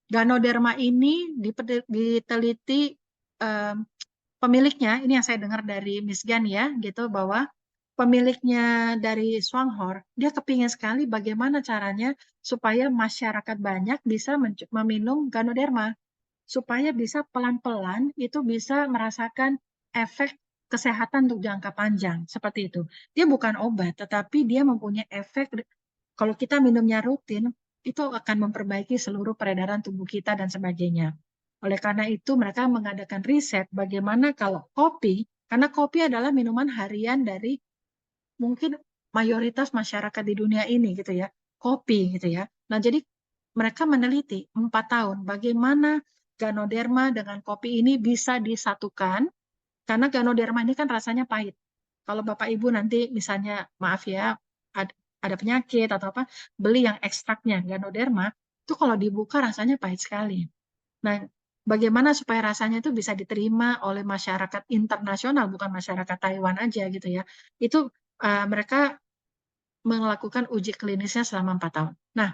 Ganoderma ini diteliti pemiliknya, ini yang saya dengar dari Miss Gan ya, gitu bahwa pemiliknya dari Swanghor, dia kepingin sekali bagaimana caranya supaya masyarakat banyak bisa meminum Ganoderma, supaya bisa pelan-pelan itu bisa merasakan efek kesehatan untuk jangka panjang, seperti itu. Dia bukan obat, tetapi dia mempunyai efek, kalau kita minumnya rutin, itu akan memperbaiki seluruh peredaran tubuh kita dan sebagainya. Oleh karena itu, mereka mengadakan riset bagaimana kalau kopi, karena kopi adalah minuman harian dari mungkin mayoritas masyarakat di dunia ini gitu ya, kopi gitu ya. Nah, jadi mereka meneliti 4 tahun bagaimana Ganoderma dengan kopi ini bisa disatukan, karena Ganoderma ini kan rasanya pahit. Kalau Bapak Ibu nanti misalnya, maaf ya, ada penyakit atau apa, beli yang ekstraknya Ganoderma, itu kalau dibuka rasanya pahit sekali. Nah, bagaimana supaya rasanya itu bisa diterima oleh masyarakat internasional, bukan masyarakat Taiwan aja gitu ya. Itu mereka melakukan uji klinisnya selama 4 tahun. Nah,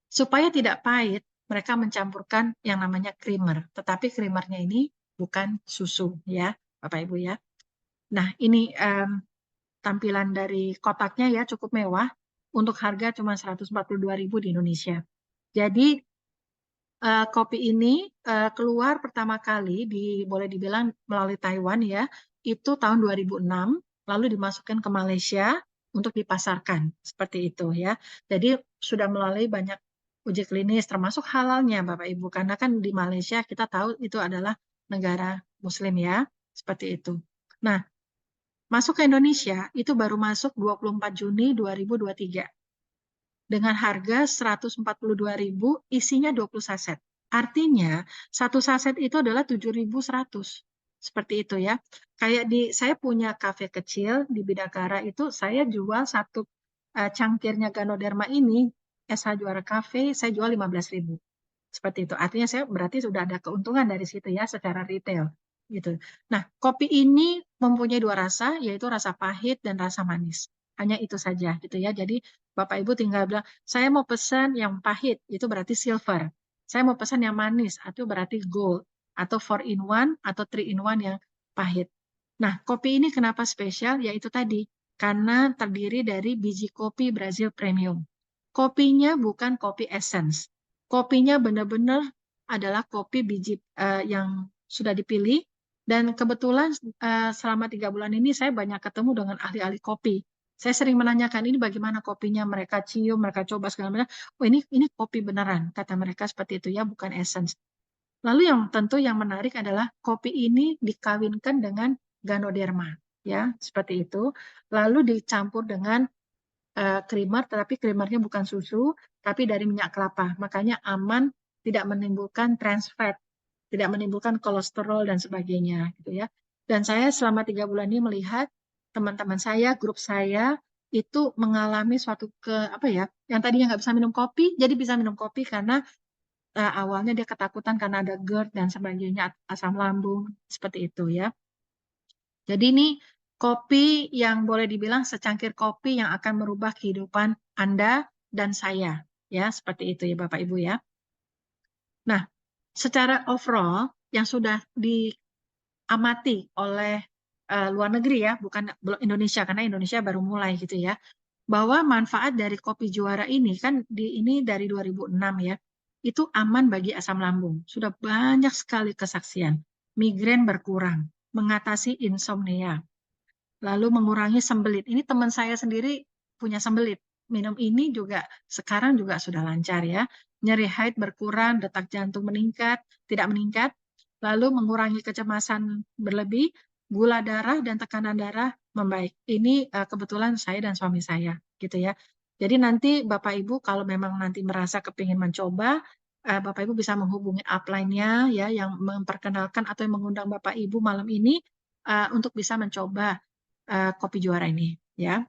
supaya tidak pahit, mereka mencampurkan yang namanya creamer. Tetapi creamernya ini bukan susu ya, Bapak Ibu ya. Nah, ini tampilan dari kotaknya ya cukup mewah. Untuk harga cuma 142.000 di Indonesia. Jadi kopi ini keluar pertama kali boleh dibilang melalui Taiwan ya, itu tahun 2006, lalu dimasukkan ke Malaysia untuk dipasarkan seperti itu ya. Jadi sudah melalui banyak uji klinis termasuk halalnya Bapak Ibu, karena kan di Malaysia kita tahu itu adalah negara Muslim ya, seperti itu. Nah, masuk ke Indonesia itu baru masuk 24 Juni 2023 dengan harga 142.000, isinya 20 saset. Artinya, satu saset itu adalah 7.100. Seperti itu ya. Kayak saya punya kafe kecil di Bidakara itu, saya jual satu cangkirnya Ganoderma ini, SH Juara Cafe, saya jual 15.000. Seperti itu. Artinya saya berarti sudah ada keuntungan dari situ ya secara retail. Gitu. Nah, kopi ini mempunyai dua rasa, yaitu rasa pahit dan rasa manis. Hanya itu saja gitu ya. Jadi Bapak Ibu tinggal bilang, saya mau pesan yang pahit, itu berarti silver. Saya mau pesan yang manis, itu berarti gold. Atau 4-in-1 atau 3-in-1 yang pahit. Nah, kopi ini kenapa spesial? Yaitu tadi, karena terdiri dari biji kopi Brazil Premium. Kopinya bukan kopi essence. Kopinya benar-benar adalah kopi biji yang sudah dipilih. Dan kebetulan selama 3 bulan ini saya banyak ketemu dengan ahli-ahli kopi. Saya sering menanyakan ini bagaimana kopinya, mereka cium, mereka coba segala macam. Oh ini kopi beneran, kata mereka seperti itu ya, bukan essence. Lalu yang tentu yang menarik adalah kopi ini dikawinkan dengan Ganoderma, ya seperti itu. Lalu dicampur dengan creamer, tetapi creamernya bukan susu, tapi dari minyak kelapa. Makanya aman, tidak menimbulkan trans fat, tidak menimbulkan kolesterol dan sebagainya, gitu ya. Dan saya selama 3 bulan ini melihat teman-teman saya, grup saya itu mengalami suatu apa ya, yang tadinya nggak bisa minum kopi, jadi bisa minum kopi karena awalnya dia ketakutan karena ada GERD dan sebagainya, asam lambung, seperti itu ya. Jadi ini kopi yang boleh dibilang secangkir kopi yang akan merubah kehidupan Anda dan saya. Ya, seperti itu ya Bapak Ibu ya. Nah, secara overall yang sudah diamati oleh luar negeri ya, bukan Indonesia, karena Indonesia baru mulai gitu ya, bahwa manfaat dari kopi juara ini kan ini dari 2006 ya, itu aman bagi asam lambung. Sudah banyak sekali kesaksian. Migrain berkurang, mengatasi insomnia, lalu mengurangi sembelit. Ini teman saya sendiri punya sembelit. Minum ini juga sekarang juga sudah lancar ya. Nyeri haid berkurang, detak jantung meningkat, tidak meningkat. Lalu mengurangi kecemasan berlebih, gula darah dan tekanan darah membaik. Ini kebetulan saya dan suami saya gitu ya. Jadi nanti Bapak Ibu kalau memang nanti merasa kepingin mencoba, Bapak Ibu bisa menghubungi upline-nya ya yang memperkenalkan atau yang mengundang Bapak Ibu malam ini untuk bisa mencoba kopi juara ini ya.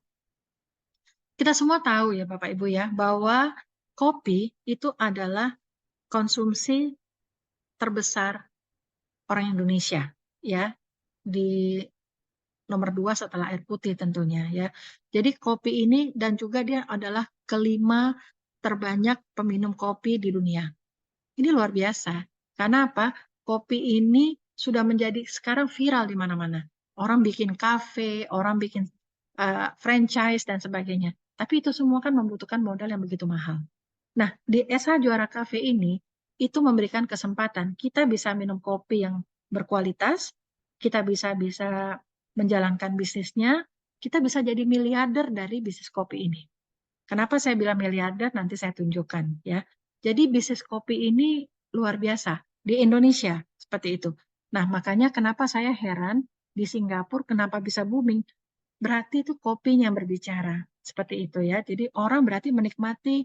Kita semua tahu ya Bapak Ibu ya bahwa kopi itu adalah konsumsi terbesar orang Indonesia ya, di nomor 2 setelah air putih tentunya ya. Jadi kopi ini dan juga dia adalah kelima terbanyak peminum kopi di dunia. Ini luar biasa. Karena apa? Kopi ini sudah menjadi sekarang viral di mana-mana. Orang bikin kafe, orang bikin franchise dan sebagainya. Tapi itu semua kan membutuhkan modal yang begitu mahal. Nah, di SH Juara Cafe ini itu memberikan kesempatan kita bisa minum kopi yang berkualitas, kita bisa menjalankan bisnisnya, kita bisa jadi miliarder dari bisnis kopi ini. Kenapa saya bilang miliarder? Nanti saya tunjukkan ya. Jadi bisnis kopi ini luar biasa di Indonesia seperti itu. Nah, makanya kenapa saya heran di Singapura kenapa bisa booming? Berarti itu kopinya yang berbicara seperti itu ya. Jadi orang berarti menikmati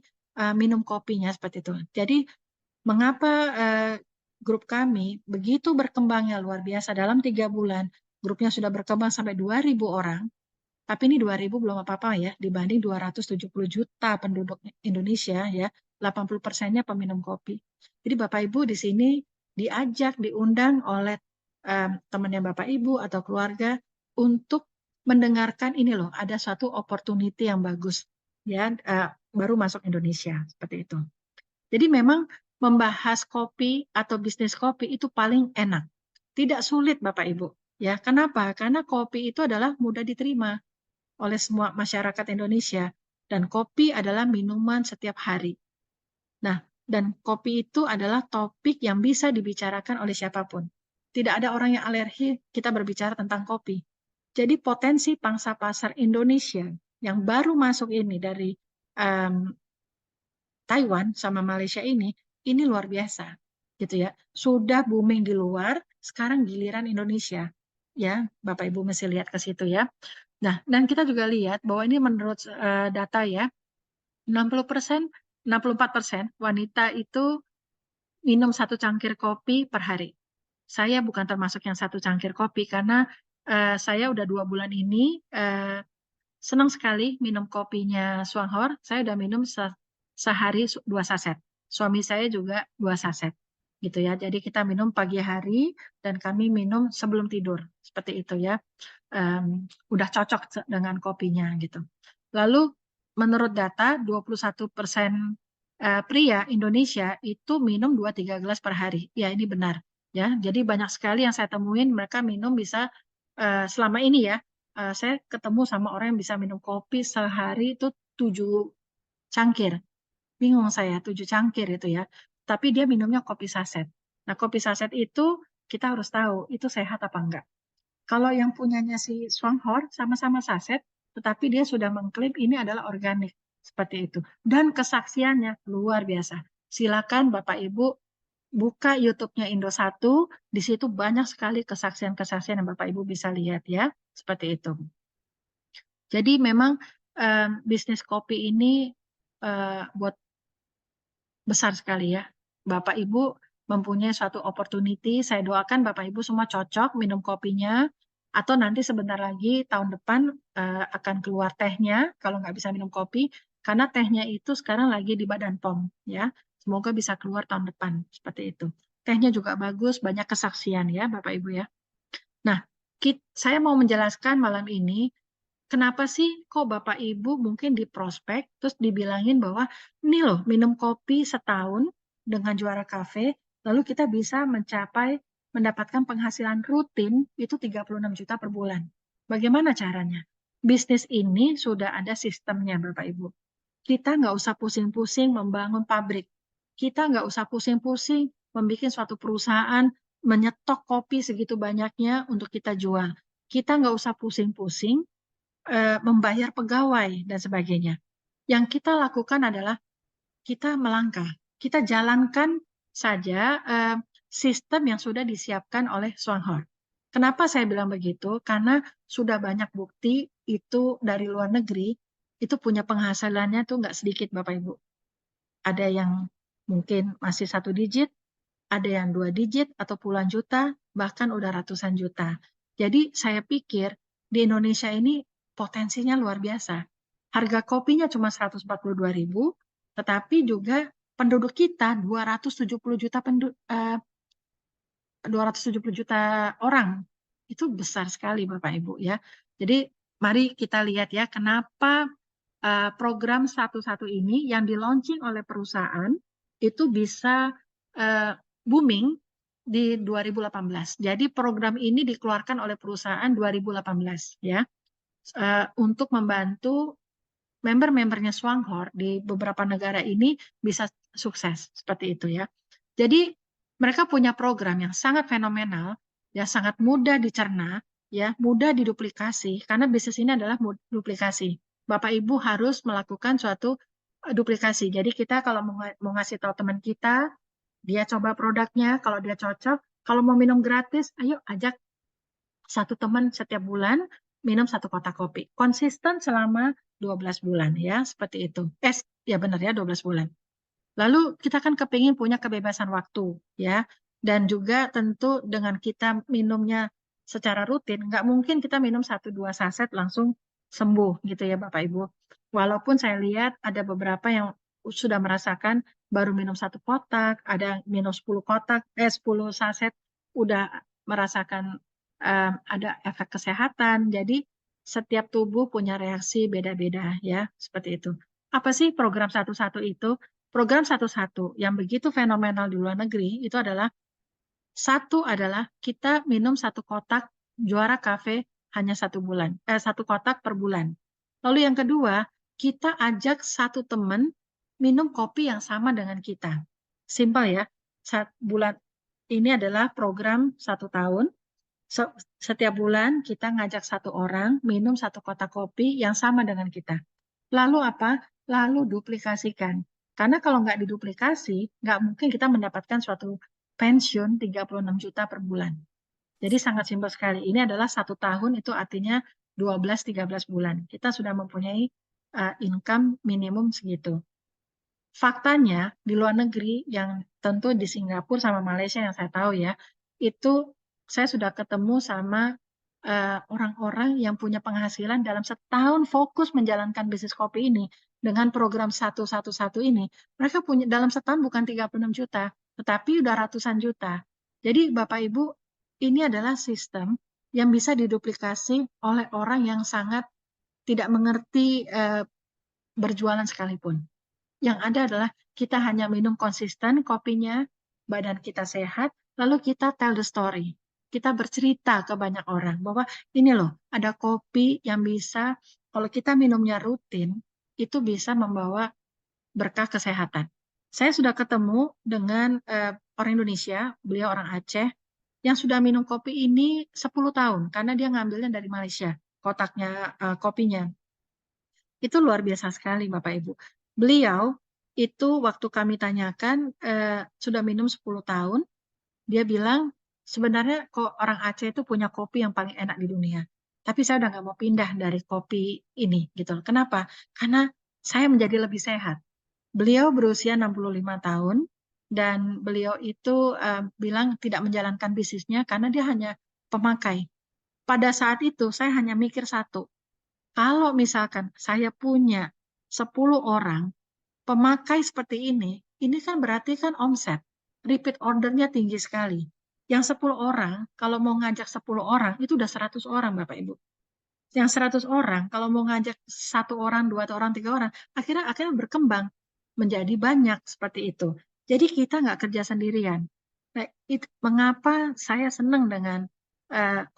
minum kopinya seperti itu. Jadi mengapa grup kami begitu berkembangnya luar biasa dalam 3 bulan, grupnya sudah berkembang sampai 2.000 orang. Tapi ini 2.000 belum apa-apa ya, dibanding 270 juta penduduk Indonesia ya, 80%-nya peminum kopi. Jadi Bapak Ibu di sini diajak, diundang oleh temannya Bapak Ibu atau keluarga untuk mendengarkan ini loh, ada suatu opportunity yang bagus ya, baru masuk Indonesia seperti itu. Jadi memang membahas kopi atau bisnis kopi itu paling enak. Tidak sulit Bapak Ibu. Ya, kenapa? Karena kopi itu adalah mudah diterima oleh semua masyarakat Indonesia. Dan kopi adalah minuman setiap hari. Nah, dan kopi itu adalah topik yang bisa dibicarakan oleh siapapun. Tidak ada orang yang alergi kita berbicara tentang kopi. Jadi potensi pangsa pasar Indonesia yang baru masuk ini dari Taiwan sama Malaysia ini luar biasa, gitu ya. Sudah booming di luar, sekarang giliran Indonesia, ya. Bapak Ibu mesti lihat ke situ ya. Nah, dan kita juga lihat bahwa ini menurut data ya, 60%, 64% wanita itu minum 1 cangkir kopi per hari. Saya bukan termasuk yang 1 cangkir kopi karena saya udah 2 bulan ini senang sekali minum kopinya Swanghor. Saya udah minum sehari 2 saset. Suami saya juga 2 saset. Gitu ya. Jadi kita minum pagi hari dan kami minum sebelum tidur. Seperti itu ya. Udah cocok dengan kopinya gitu. Lalu menurut data 21% pria Indonesia itu minum 2-3 gelas per hari. Ya ini benar. Ya, jadi banyak sekali yang saya temuin mereka minum bisa selama ini ya saya ketemu sama orang yang bisa minum kopi sehari itu 7 cangkir. Bingung saya, 7 cangkir itu ya. Tapi dia minumnya kopi saset. Nah, kopi saset itu kita harus tahu itu sehat apa enggak. Kalau yang punyanya si Swanghor sama-sama saset, tetapi dia sudah mengklaim ini adalah organik. Seperti itu. Dan kesaksiannya luar biasa. Silakan Bapak Ibu buka YouTube-nya Indosat, di situ banyak sekali kesaksian-kesaksian yang Bapak Ibu bisa lihat ya. Seperti itu. Jadi memang bisnis kopi ini buat besar sekali ya. Bapak Ibu mempunyai suatu opportunity. Saya doakan Bapak Ibu semua cocok minum kopinya. Atau nanti sebentar lagi tahun depan akan keluar tehnya kalau nggak bisa minum kopi. Karena tehnya itu sekarang lagi di Badan POM ya. Semoga bisa keluar tahun depan seperti itu. Tehnya juga bagus, banyak kesaksian ya Bapak Ibu ya. Nah, saya mau menjelaskan malam ini kenapa sih kok Bapak Ibu mungkin di prospek terus dibilangin bahwa ini loh minum kopi setahun dengan Juara Cafe lalu kita bisa mendapatkan penghasilan rutin itu 36 juta per bulan. Bagaimana caranya? Bisnis ini sudah ada sistemnya Bapak Ibu. Kita nggak usah pusing-pusing membangun pabrik. Kita nggak usah pusing-pusing membuat suatu perusahaan menyetok kopi segitu banyaknya untuk kita jual. Kita nggak usah pusing-pusing membayar pegawai dan sebagainya. Yang kita lakukan adalah kita melangkah, kita jalankan saja sistem yang sudah disiapkan oleh Swanghor. Kenapa saya bilang begitu? Karena sudah banyak bukti itu dari luar negeri itu punya penghasilannya tuh nggak sedikit Bapak Ibu. Ada yang mungkin masih 1 digit, ada yang 2 digit atau puluhan juta, bahkan udah ratusan juta. Jadi saya pikir di Indonesia ini potensinya luar biasa. Harga kopinya cuma 142.000, tetapi juga penduduk kita 270 juta orang. Itu besar sekali Bapak Ibu ya. Jadi mari kita lihat ya kenapa program satu-satu ini yang di launching oleh perusahaan itu bisa booming di 2018. Jadi program ini dikeluarkan oleh perusahaan 2018 ya, untuk membantu member-membernya Swanghor di beberapa negara ini bisa sukses seperti itu ya. Jadi mereka punya program yang sangat fenomenal, ya sangat mudah dicerna, ya mudah diduplikasi karena bisnis ini adalah duplikasi. Bapak Ibu harus melakukan suatu duplikasi. Jadi kita kalau mau ngasih tahu teman kita, dia coba produknya, kalau dia cocok, kalau mau minum gratis, ayo ajak satu teman setiap bulan minum satu kotak kopi. Konsisten selama 12 bulan ya, seperti itu. Ya benar ya 12 bulan. Lalu kita kan kepingin punya kebebasan waktu ya. Dan juga tentu dengan kita minumnya secara rutin, nggak mungkin kita minum 1-2 saset langsung sembuh gitu ya Bapak Ibu. Walaupun saya lihat ada beberapa yang sudah merasakan baru minum 1 kotak, ada minum 10 kotak, 10 saset udah merasakan ada efek kesehatan. Jadi setiap tubuh punya reaksi beda-beda ya, seperti itu. Apa sih program satu-satu itu? Program satu-satu yang begitu fenomenal di luar negeri itu adalah kita minum 1 kotak juara kafe hanya 1 bulan, 1 kotak per bulan. Lalu yang kedua, kita ajak satu teman minum kopi yang sama dengan kita. Simpel ya. Bulan ini adalah program 1 tahun. Setiap bulan kita ngajak satu orang minum 1 kotak kopi yang sama dengan kita. Lalu apa? Lalu duplikasikan. Karena kalau nggak diduplikasi, nggak mungkin kita mendapatkan suatu pensiun 36 juta per bulan. Jadi sangat simpel sekali. Ini adalah 1 tahun, itu artinya 12-13 bulan. Kita sudah mempunyai income minimum segitu. Faktanya di luar negeri yang tentu di Singapura sama Malaysia yang saya tahu ya, itu saya sudah ketemu sama orang-orang yang punya penghasilan dalam setahun fokus menjalankan bisnis kopi ini dengan program 111 ini. Mereka punya dalam setahun bukan 36 juta, tetapi udah ratusan juta. Jadi Bapak Ibu, ini adalah sistem yang bisa diduplikasi oleh orang yang sangat tidak mengerti berjualan sekalipun. Yang ada adalah kita hanya minum konsisten kopinya, badan kita sehat, lalu kita tell the story. Kita bercerita ke banyak orang bahwa ini loh, ada kopi yang bisa, kalau kita minumnya rutin, itu bisa membawa berkah kesehatan. Saya sudah ketemu dengan orang Indonesia, beliau orang Aceh, yang sudah minum kopi ini 10 tahun, karena dia ngambilnya dari Malaysia, kotaknya, kopinya. Itu luar biasa sekali Bapak Ibu. Beliau itu waktu kami tanyakan sudah minum 10 tahun, dia bilang sebenarnya kok orang Aceh itu punya kopi yang paling enak di dunia. Tapi saya udah nggak mau pindah dari kopi ini gitu. Kenapa? Karena saya menjadi lebih sehat. Beliau berusia 65 tahun dan beliau itu bilang tidak menjalankan bisnisnya karena dia hanya pemakai. Pada saat itu saya hanya mikir satu, kalau misalkan saya punya 10 orang pemakai seperti ini kan berarti kan omset. Repeat ordernya tinggi sekali. Yang 10 orang, kalau mau ngajak 10 orang, itu udah 100 orang Bapak Ibu. Yang 100 orang, kalau mau ngajak 1 orang, 2 orang, 3 orang, akhirnya berkembang menjadi banyak seperti itu. Jadi kita nggak kerja sendirian. Nah, mengapa saya senang dengan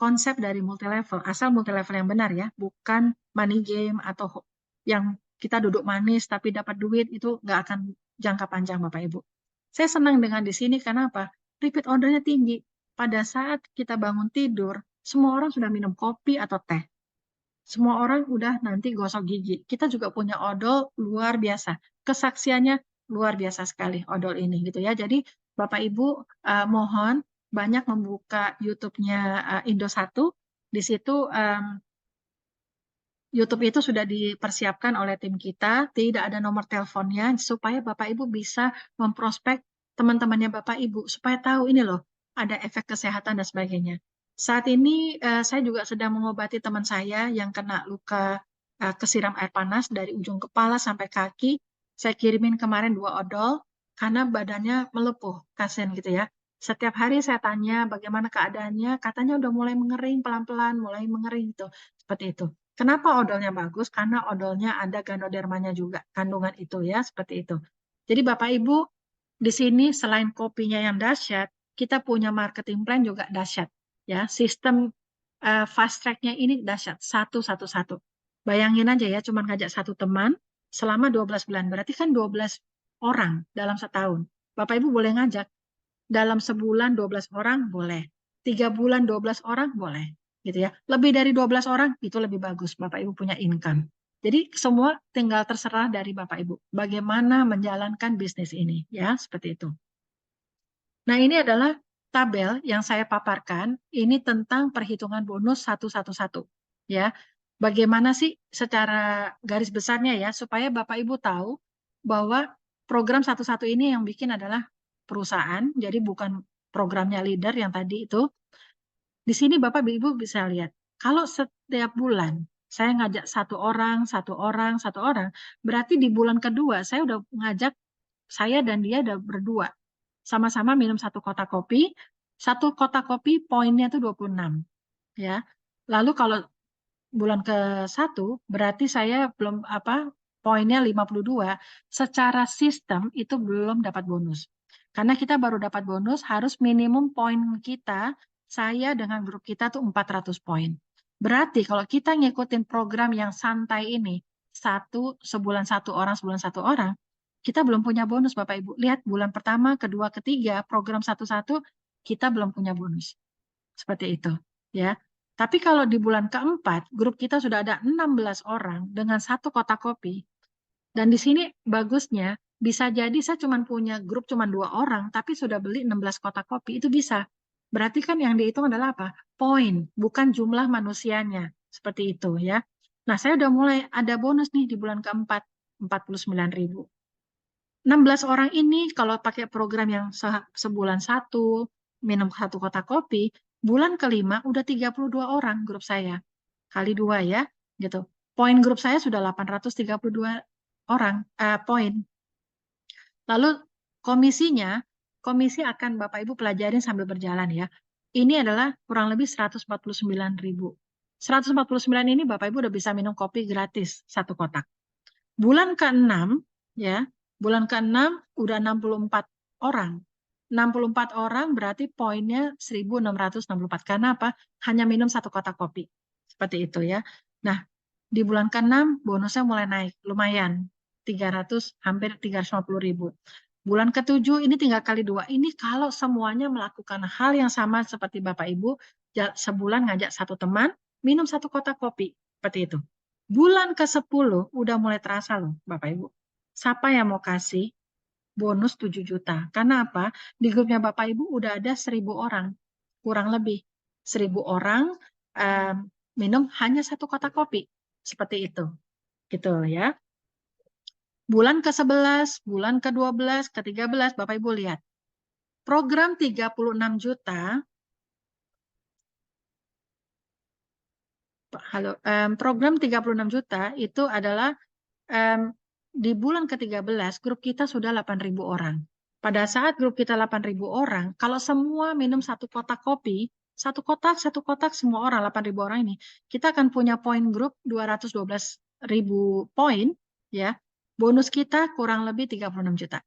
konsep dari multilevel, asal multilevel yang benar ya, bukan money game atau yang kita duduk manis tapi dapat duit, itu nggak akan jangka panjang Bapak Ibu. Saya senang dengan di sini karena apa? Repeat ordernya tinggi. Pada saat kita bangun tidur, semua orang sudah minum kopi atau teh. Semua orang udah nanti gosok gigi. Kita juga punya odol luar biasa. Kesaksiannya luar biasa sekali odol ini gitu ya. Jadi Bapak Ibu mohon banyak membuka YouTube-nya Indosat. Di situ YouTube itu sudah dipersiapkan oleh tim kita, tidak ada nomor teleponnya supaya Bapak Ibu bisa memprospek teman-temannya Bapak Ibu supaya tahu ini loh ada efek kesehatan dan sebagainya. Saat ini saya juga sedang mengobati teman saya yang kena luka kesiram air panas dari ujung kepala sampai kaki. Saya kirimin kemarin 2 odol karena badannya melepuh, kasihan gitu ya. Setiap hari saya tanya bagaimana keadaannya, katanya udah mulai mengering pelan-pelan, mulai mengering gitu, seperti itu. Kenapa odolnya bagus? Karena odolnya ada ganodermanya juga, kandungan itu ya, seperti itu. Jadi Bapak Ibu di sini selain kopinya yang dahsyat, kita punya marketing plan juga dahsyat. Ya, sistem fast track-nya ini dahsyat, satu. Bayangin aja ya, cuma ngajak satu teman selama 12 bulan. Berarti kan 12 orang dalam setahun. Bapak Ibu boleh ngajak dalam sebulan 12 orang boleh. 3 bulan 12 orang boleh. Gitu ya. Lebih dari 12 orang itu lebih bagus. Bapak Ibu punya income. Jadi semua tinggal terserah dari Bapak Ibu. Bagaimana menjalankan bisnis ini. Ya, seperti itu. Nah, ini adalah tabel yang saya paparkan. Ini tentang perhitungan bonus 111. Ya, bagaimana sih secara garis besarnya ya, supaya Bapak Ibu tahu bahwa program 11 ini yang bikin adalah perusahaan, jadi bukan programnya leader yang tadi itu. Di sini Bapak Ibu bisa lihat, kalau setiap bulan saya ngajak satu orang, berarti di bulan kedua saya udah ngajak, saya dan dia udah berdua sama-sama minum satu kotak kopi. Satu kotak kopi poinnya itu 26. Ya. Lalu kalau bulan ke-1 berarti saya belum poinnya 52. Secara sistem itu belum dapat bonus. Karena kita baru dapat bonus harus minimum poin kita, saya dengan grup kita tuh 400 poin. Berarti kalau kita ngikutin program yang santai ini, sebulan satu orang, kita belum punya bonus Bapak Ibu. Lihat bulan pertama, kedua, ketiga, program 11 kita belum punya bonus. Seperti itu. Ya. Tapi kalau di bulan keempat, grup kita sudah ada 16 orang dengan satu kotak kopi. Dan di sini bagusnya, bisa jadi saya cuma punya grup cuma 2 orang, tapi sudah beli 16 kotak kopi, itu bisa. Berarti kan yang dihitung adalah apa? Poin, bukan jumlah manusianya. Seperti itu ya. Nah, saya udah mulai ada bonus nih di bulan keempat, 49.000. 16 orang ini kalau pakai program yang sebulan satu, minum satu kotak kopi, bulan kelima udah 32 orang grup saya. Kali 2 ya, gitu. Poin grup saya sudah 832 orang, poin. Lalu komisi akan Bapak Ibu pelajarin sambil berjalan ya. Ini adalah kurang lebih 149.000. 149 ini Bapak Ibu udah bisa minum kopi gratis satu kotak. Bulan ke-6 ya, bulan ke-6 udah 64 orang. 64 orang berarti poinnya 1664. Karena apa? Hanya minum satu kotak kopi. Seperti itu ya. Nah, di bulan ke-6 bonusnya mulai naik. Lumayan. 300, hampir 350.000. Bulan ke-7 ini tinggal kali 2. Ini kalau semuanya melakukan hal yang sama seperti Bapak Ibu, sebulan ngajak satu teman, minum satu kotak kopi. Seperti itu. Bulan ke-10 udah mulai terasa loh Bapak Ibu. Siapa yang mau kasih bonus 7 juta? Karena apa? Di grupnya Bapak Ibu udah ada 1.000 orang. Kurang lebih 1.000 orang minum hanya satu kotak kopi. Seperti itu. Gitu ya. Bulan ke-11, bulan ke-12, ke-13 Bapak Ibu lihat. Program 36 juta program 36 juta itu adalah di bulan ke-13 grup kita sudah 8.000 orang. Pada saat grup kita 8.000 orang, kalau semua minum satu kotak kopi, satu kotak semua orang 8.000 orang ini, kita akan punya poin grup 212.000 poin ya. Bonus kita kurang lebih 36 juta.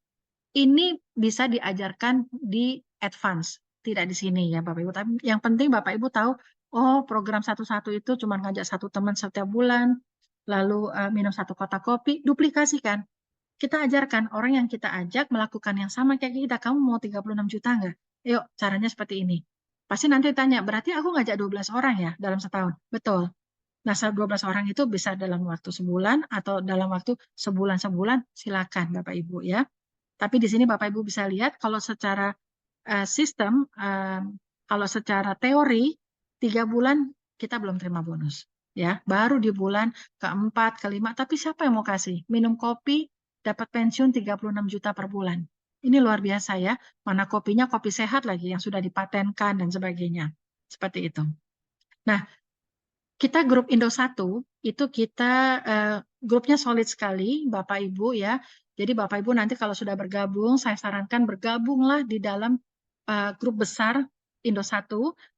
Ini bisa diajarkan di advance, tidak di sini ya Bapak Ibu. Tapi yang penting Bapak Ibu tahu, oh program satu-satu itu cuma ngajak satu teman setiap bulan, lalu minum satu kotak kopi, duplikasikan. Kita ajarkan orang yang kita ajak melakukan yang sama kayak kita. Kamu mau 36 juta nggak? Yuk, caranya seperti ini. Pasti nanti tanya, berarti aku ngajak 12 orang ya dalam setahun? Betul. Nah, 12 orang itu bisa dalam waktu sebulan atau dalam waktu sebulan-sebulan, silakan Bapak Ibu ya. Tapi di sini Bapak Ibu bisa lihat kalau secara sistem, kalau secara teori 3 bulan kita belum terima bonus, ya. Baru di bulan keempat, kelima. Tapi siapa yang mau kasih? Minum kopi dapat pensiun 36 juta per bulan. Ini luar biasa ya. Mana kopinya kopi sehat lagi yang sudah dipatenkan dan sebagainya. Seperti itu. Nah, kita grup Indo 1 itu kita grupnya solid sekali Bapak Ibu ya. Jadi Bapak Ibu nanti kalau sudah bergabung, saya sarankan bergabunglah di dalam grup besar Indo 1.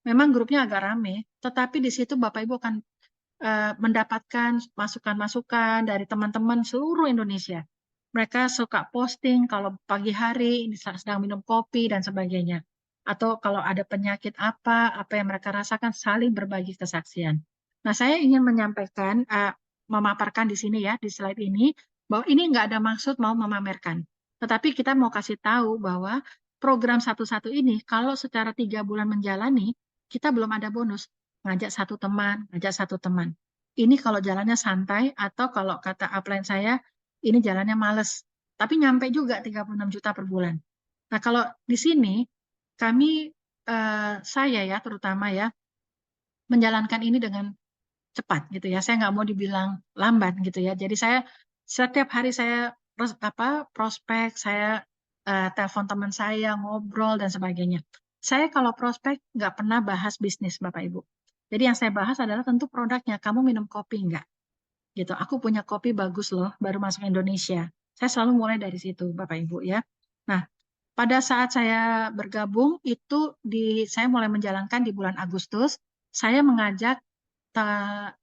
Memang grupnya agak rame, tetapi di situ Bapak Ibu akan mendapatkan masukan-masukan dari teman-teman seluruh Indonesia. mereka suka posting kalau pagi hari ini sedang minum kopi dan sebagainya. Atau kalau ada penyakit apa yang mereka rasakan, saling berbagi kesaksian. Nah, saya ingin menyampaikan, memaparkan di sini ya, di slide ini, bahwa ini nggak ada maksud mau memamerkan. Tetapi kita mau kasih tahu bahwa program satu-satu ini, kalau secara 3 bulan menjalani, kita belum ada bonus. Ngajak satu teman, ngajak satu teman. Ini kalau jalannya santai, atau kalau kata upline saya, ini jalannya males. Tapi nyampe juga 36 juta per bulan. Nah, kalau di sini, kami, saya ya terutama ya, menjalankan ini dengan cepat gitu ya. Saya nggak mau dibilang lambat gitu ya. Jadi saya setiap hari saya prospek, saya telepon teman saya, ngobrol dan sebagainya. Saya kalau prospek nggak pernah bahas bisnis Bapak Ibu. Jadi yang saya bahas adalah tentu produknya. Kamu minum kopi nggak? Gitu. Aku punya kopi bagus loh, baru masuk Indonesia. Saya selalu mulai dari situ Bapak Ibu ya. Nah, pada saat saya bergabung itu saya mulai menjalankan di bulan Agustus. Saya mengajak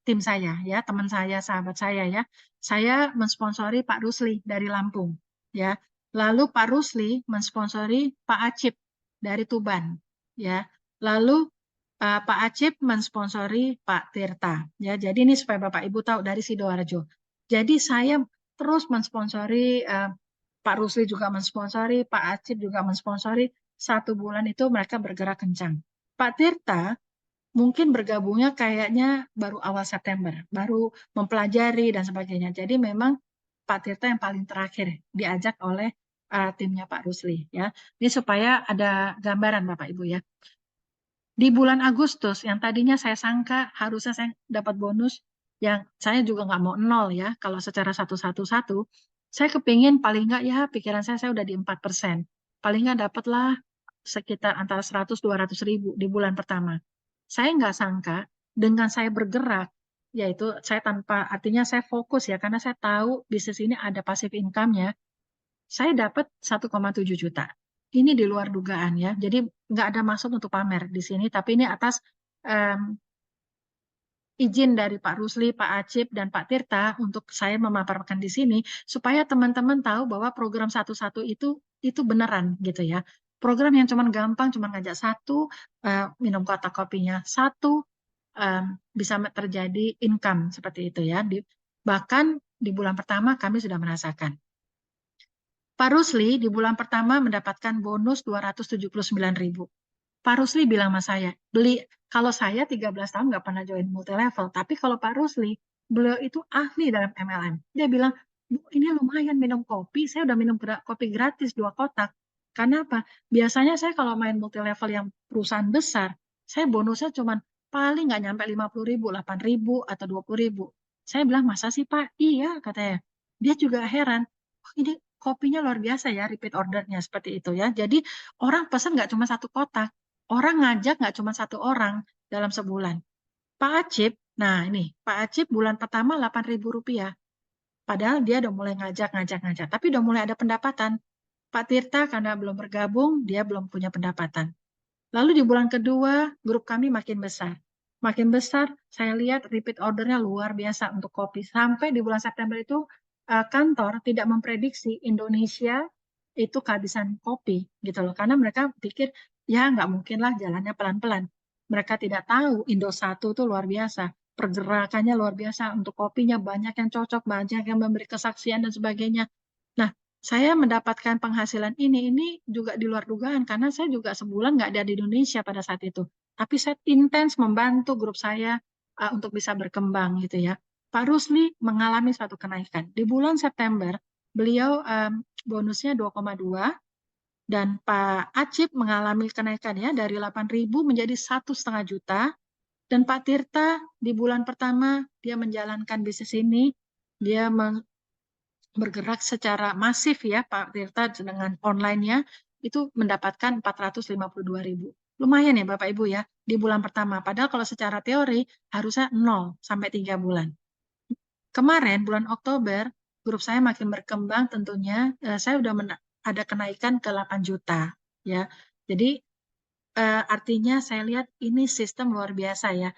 tim saya ya, teman saya, sahabat saya ya. Saya mensponsori Pak Rusli dari Lampung ya. Lalu Pak Rusli mensponsori Pak Acip dari Tuban ya. Lalu Pak Acip mensponsori Pak Tirta ya. Jadi ini supaya Bapak Ibu tahu dari Sidoarjo. Jadi saya terus mensponsori Pak Rusli juga mensponsori, Pak Acip juga mensponsori. 1 bulan itu mereka bergerak kencang. Pak Tirta mungkin bergabungnya kayaknya baru awal September, baru mempelajari dan sebagainya. Jadi memang Pak Tirta yang paling terakhir diajak oleh timnya Pak Rusli ya. Ini supaya ada gambaran Bapak Ibu ya. Di bulan Agustus yang tadinya saya sangka harusnya saya dapat bonus yang saya juga nggak mau nol ya kalau secara satu, saya kepingin paling nggak ya pikiran saya udah di 4%. Paling nggak dapatlah sekitar antara 100-200 ribu di bulan pertama. Saya nggak sangka dengan saya bergerak, yaitu saya tanpa, artinya saya fokus ya, karena saya tahu bisnis ini ada passive income-nya, saya dapat 1,7 juta. Ini di luar dugaan ya. Jadi nggak ada maksud untuk pamer di sini, tapi ini atas izin dari Pak Rusli, Pak Acip, dan Pak Tirta untuk saya memaparkan di sini supaya teman-teman tahu bahwa program satu-satu itu beneran gitu ya. Program yang cuman gampang, cuman ngajak satu, minum kotak kopinya satu, bisa terjadi income seperti itu ya. Bahkan di bulan pertama kami sudah merasakan. Pak Rusli di bulan pertama mendapatkan bonus 279.000. Pak Rusli bilang sama saya, kalau saya 13 tahun nggak pernah join multi level, tapi kalau Pak Rusli, beliau itu ahli dalam MLM. Dia bilang, Bu, ini lumayan minum kopi, saya udah minum kopi gratis 2 kotak. Karena apa? Biasanya saya kalau main multi level yang perusahaan besar, saya bonusnya cuma paling nggak nyampe 50.000, 8.000, atau 20.000. Saya bilang, masa sih Pak? Iya, katanya. Dia juga heran, oh, ini kopinya luar biasa ya, repeat ordernya seperti itu ya. Jadi orang pesan nggak cuma 1 kotak, orang ngajak nggak cuma 1 orang dalam sebulan. Pak Acip, nah ini, Pak Acip bulan pertama 8.000 rupiah. Padahal dia udah mulai ngajak, tapi udah mulai ada pendapatan. Pak Tirta karena belum bergabung, dia belum punya pendapatan. Lalu di bulan kedua, grup kami makin besar. Makin besar, saya lihat repeat ordernya luar biasa untuk kopi. Sampai di bulan September itu, kantor tidak memprediksi Indonesia itu kehabisan kopi gitu loh. Karena mereka pikir, ya nggak mungkin lah jalannya pelan-pelan. Mereka tidak tahu Indosat itu luar biasa. Pergerakannya luar biasa. Untuk kopinya banyak yang cocok, banyak yang memberi kesaksian dan sebagainya. Nah, saya mendapatkan penghasilan ini juga di luar dugaan karena saya juga sebulan nggak ada di Indonesia pada saat itu. Tapi saya intens membantu grup saya untuk bisa berkembang gitu ya. Pak Rusli mengalami suatu kenaikan. Di bulan September, beliau bonusnya 2,2 dan Pak Acip mengalami kenaikan ya dari 8.000 menjadi 1,5 juta. Dan Pak Tirta di bulan pertama dia menjalankan bisnis ini, dia bergerak secara masif ya Pak Tirta dengan online-nya itu mendapatkan 452.000. Lumayan ya Bapak Ibu ya di bulan pertama. Padahal kalau secara teori harusnya 0 sampai 3 bulan. Kemarin bulan Oktober grup saya makin berkembang tentunya saya udah ada kenaikan ke 8 juta ya. Jadi artinya saya lihat ini sistem luar biasa ya.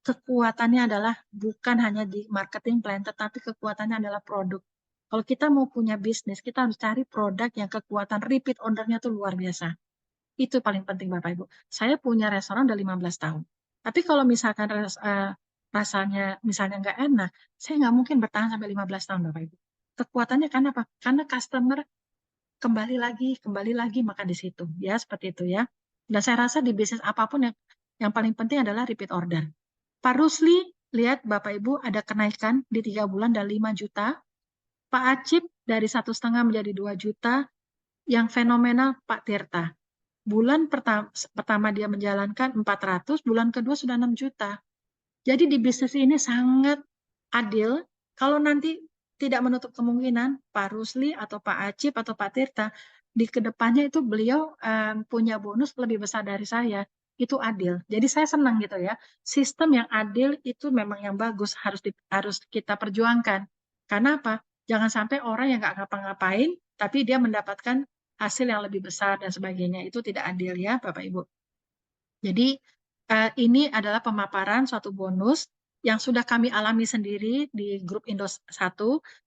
Kekuatannya adalah bukan hanya di marketing plan tetapi kekuatannya adalah produk. Kalau kita mau punya bisnis, kita harus cari produk yang kekuatan repeat ordernya tuh luar biasa. Itu paling penting Bapak Ibu. Saya punya restoran udah 15 tahun. Tapi kalau misalkan rasanya misalnya nggak enak, saya nggak mungkin bertahan sampai 15 tahun Bapak Ibu. Kekuatannya karena apa? Karena customer kembali lagi makan di situ. Ya, seperti itu ya. Dan saya rasa di bisnis apapun yang paling penting adalah repeat order. Pak Rusli, lihat Bapak Ibu ada kenaikan di 3 bulan dan 5 juta. Pak Acip dari 1,5 menjadi 2 juta. Yang fenomenal Pak Tirta. Bulan pertama dia menjalankan 400, bulan kedua sudah 6 juta. Jadi di bisnis ini sangat adil. Kalau nanti tidak menutup kemungkinan Pak Rusli atau Pak Acip atau Pak Tirta di kedepannya itu beliau punya bonus lebih besar dari saya. Itu adil. Jadi saya senang gitu ya. Sistem yang adil itu memang yang bagus harus kita perjuangkan. Karena apa? Jangan sampai orang yang nggak ngapa-ngapain tapi dia mendapatkan hasil yang lebih besar dan sebagainya. Itu tidak adil ya Bapak Ibu. Jadi ini adalah pemaparan suatu bonus yang sudah kami alami sendiri di grup Indo 1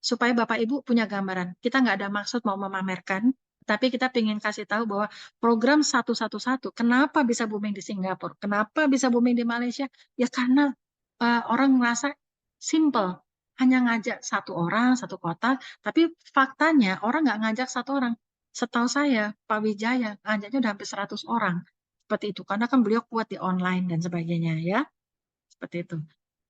supaya Bapak Ibu punya gambaran. Kita nggak ada maksud mau memamerkan, tapi kita ingin kasih tahu bahwa program 111 kenapa bisa booming di Singapura, kenapa bisa booming di Malaysia? Ya karena orang merasa simple, hanya ngajak satu orang, satu kota, tapi faktanya orang nggak ngajak satu orang. Setahu saya, Pak Wijaya ngajaknya udah hampir 100 orang. Seperti itu, karena kan beliau kuat di online dan sebagainya ya, seperti itu.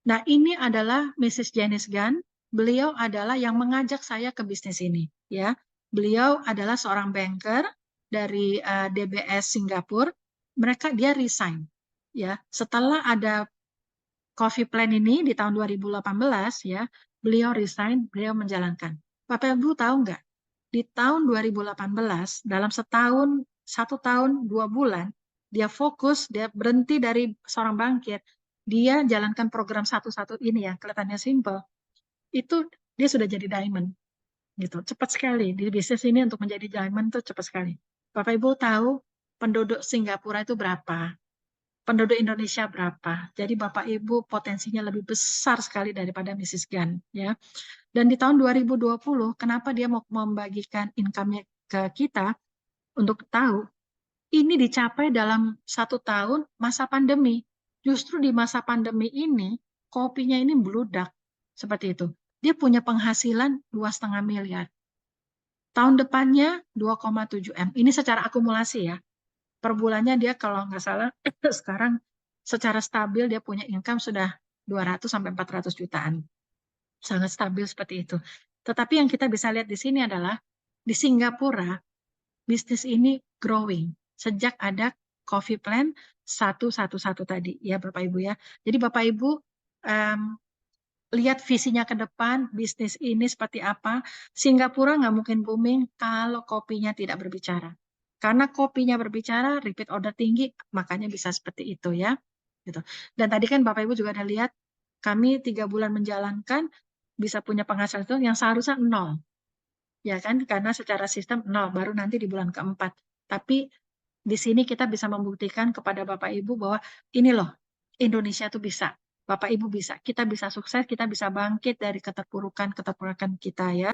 Nah, ini adalah Mrs. Janice Gunn. Beliau adalah yang mengajak saya ke bisnis ini, ya. Beliau adalah seorang banker dari DBS Singapura. Dia resign, ya. Setelah ada Coffee Plan ini di tahun 2018, ya, beliau resign, beliau menjalankan. Bapak Ibu tahu nggak? Di tahun 2018, dalam setahun, 1 tahun, 2 bulan, dia fokus, dia berhenti dari seorang bankir, dia jalankan program satu-satu ini yang kelihatannya simple, itu dia sudah jadi diamond, gitu. Cepat sekali di bisnis ini untuk menjadi diamond itu cepat sekali. Bapak Ibu tahu penduduk Singapura itu berapa? Penduduk Indonesia berapa? Jadi Bapak Ibu potensinya lebih besar sekali daripada Mrs. Gan, ya. Dan di tahun 2020, kenapa dia mau membagikan income-nya ke kita untuk tahu? Ini dicapai dalam 1 tahun masa pandemi. Justru di masa pandemi ini, kopinya ini meludak. Seperti itu. Dia punya penghasilan 2,5 miliar. Tahun depannya 2,7 M. Ini secara akumulasi ya. Per bulannya dia kalau nggak salah sekarang secara stabil dia punya income sudah 200 sampai 400 jutaan. Sangat stabil seperti itu. Tetapi yang kita bisa lihat di sini adalah di Singapura bisnis ini growing sejak ada Coffee Plan 111 tadi ya Bapak Ibu ya. Jadi Bapak Ibu lihat visinya ke depan bisnis ini seperti apa. Singapura nggak mungkin booming kalau kopinya tidak berbicara. Karena kopinya berbicara, repeat order tinggi, makanya bisa seperti itu ya. Gitu. Dan tadi kan Bapak Ibu juga ada lihat, kami 3 bulan menjalankan bisa punya penghasilan itu yang seharusnya 0. Ya kan, karena secara sistem 0, baru nanti di bulan keempat. Tapi di sini kita bisa membuktikan kepada Bapak Ibu bahwa ini loh, Indonesia tuh bisa. Bapak Ibu bisa, kita bisa sukses, kita bisa bangkit dari keterpurukan kita ya.